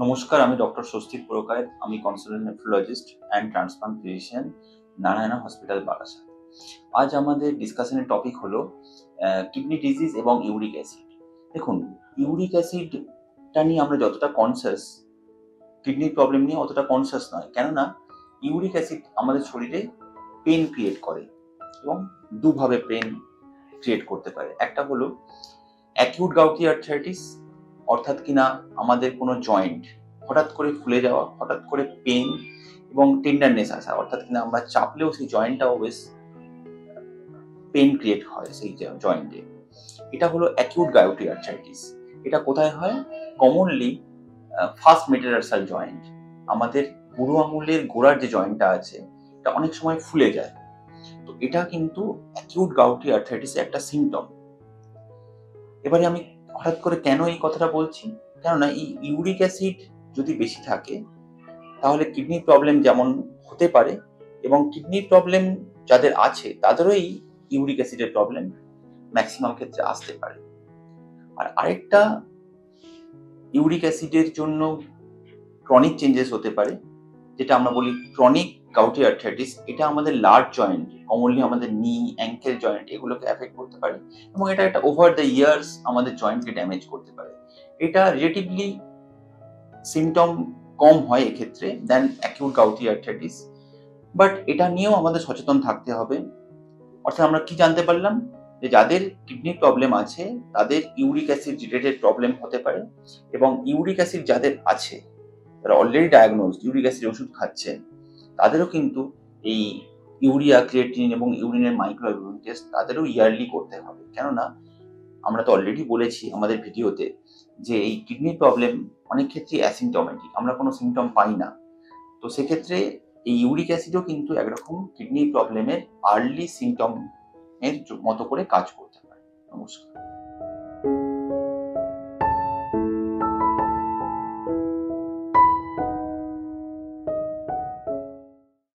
নমস্কার, আমি ডক্টর স্বস্তিক পুরকায়েত। আমি consultant nephrologist and transplant physician, Narayana hospital, Barasat. আজ আমাদের ডিসকাশনের টপিক হলো কিডনি ডিজিজ এবং ইউরিক অ্যাসিড। দেখুন, ইউরিক অ্যাসিডটা নিয়ে আমরা যতটা কনসাস, কিডনির প্রবলেম নিয়ে অতটা কনসাস নয়। কেননা ইউরিক অ্যাসিড আমাদের শরীরে পেন ক্রিয়েট করে এবং দুভাবে পেন ক্রিয়েট করতে পারে। একটা হলো অ্যাকিউট গাউটি আর্থ্রাইটিস, অর্থাৎ কিনা আমাদের কোনো জয়েন্ট হঠাৎ করে ফুলে যাওয়া, হঠাৎ করে পেন এবং টেন্ডারনেস আসা, অর্থাৎ কিনা আমরা চাপলেও সেই জয়েন্টটাও বেশ পেন ক্রিয়েট হয় সেই জয়েন্টে। এটা হলো অ্যাকিউট গাউটি আর্থ্রাইটিস। এটা কোথায় হয়? কমনলি ফার্স্ট মেটাটার্সাল জয়েন্ট, আমাদের বুড়ো আঙুলের গোড়ার যে জয়েন্টটা আছে, এটা অনেক সময় ফুলে যায়। তো এটা কিন্তু অ্যাকিউট গাউটি আর্থ্রাইটিসের একটা সিমটম। এবারে আমি হঠাৎ করে কেন এই কথাটা বলছি? কেননা এই ইউরিক অ্যাসিড যদি বেশি থাকে তাহলে কিডনির প্রবলেম যেমন হতে পারে, এবং কিডনির প্রবলেম যাদের আছে তাদেরও এই ইউরিক অ্যাসিডের প্রবলেম ম্যাক্সিমাম ক্ষেত্রে আসতে পারে। আর আরেকটা, ইউরিক অ্যাসিডের জন্য ক্রনিক চেঞ্জেস হতে পারে, যেটা আমরা বলি ক্রনিক গাউটি আর্থ্রাইটিস। এটা আমাদের লার্জ জয়েন্ট, কমনলি আমাদের নি, অ্যাঙ্কেল জয়েন্ট, এগুলোকে এফেক্ট করতে পারে এবং এটা একটা ওভার দ্য ইয়ার্স আমাদের জয়েন্টকে ড্যামেজ করতে পারে। এটা রিলেটিভলি সিমটম কম হয় এক্ষেত্রে দেন অ্যাকিউট গাউটি আর্থ্রাইটিস, বাট এটা নিয়েও আমাদের সচেতন থাকতে হবে। অর্থাৎ আমরা কি জানতে পারলাম? যে যাদের কিডনির প্রবলেম আছে তাদের ইউরিক অ্যাসিড রিলেটেড প্রবলেম হতে পারে, এবং ইউরিক অ্যাসিড যাদের আছে, যারা অলরেডি ডায়াগনোজড ইউরিক অ্যাসিড ওষুধ খাচ্ছেন, তাদেরও কিন্তু এই ইউরিয়া, ক্রিয়েটিনিন এবং ইউরিনের মাইক্রোঅ্যালবুমিন টেস্ট তাদেরও ইয়ারলি করতে হবে। কেননা আমরা তো অলরেডি বলেছি আমাদের ভিডিওতে যে এই কিডনির প্রবলেম অনেক ক্ষেত্রে অ্যাসিমটমেটিক, আমরা কোনো সিমটম পাই না। তো সেক্ষেত্রে এই ইউরিক অ্যাসিডও কিন্তু একরকম কিডনি প্রবলেমের আর্লি সিমটম এর মতো করে কাজ করতে পারে। নমস্কার।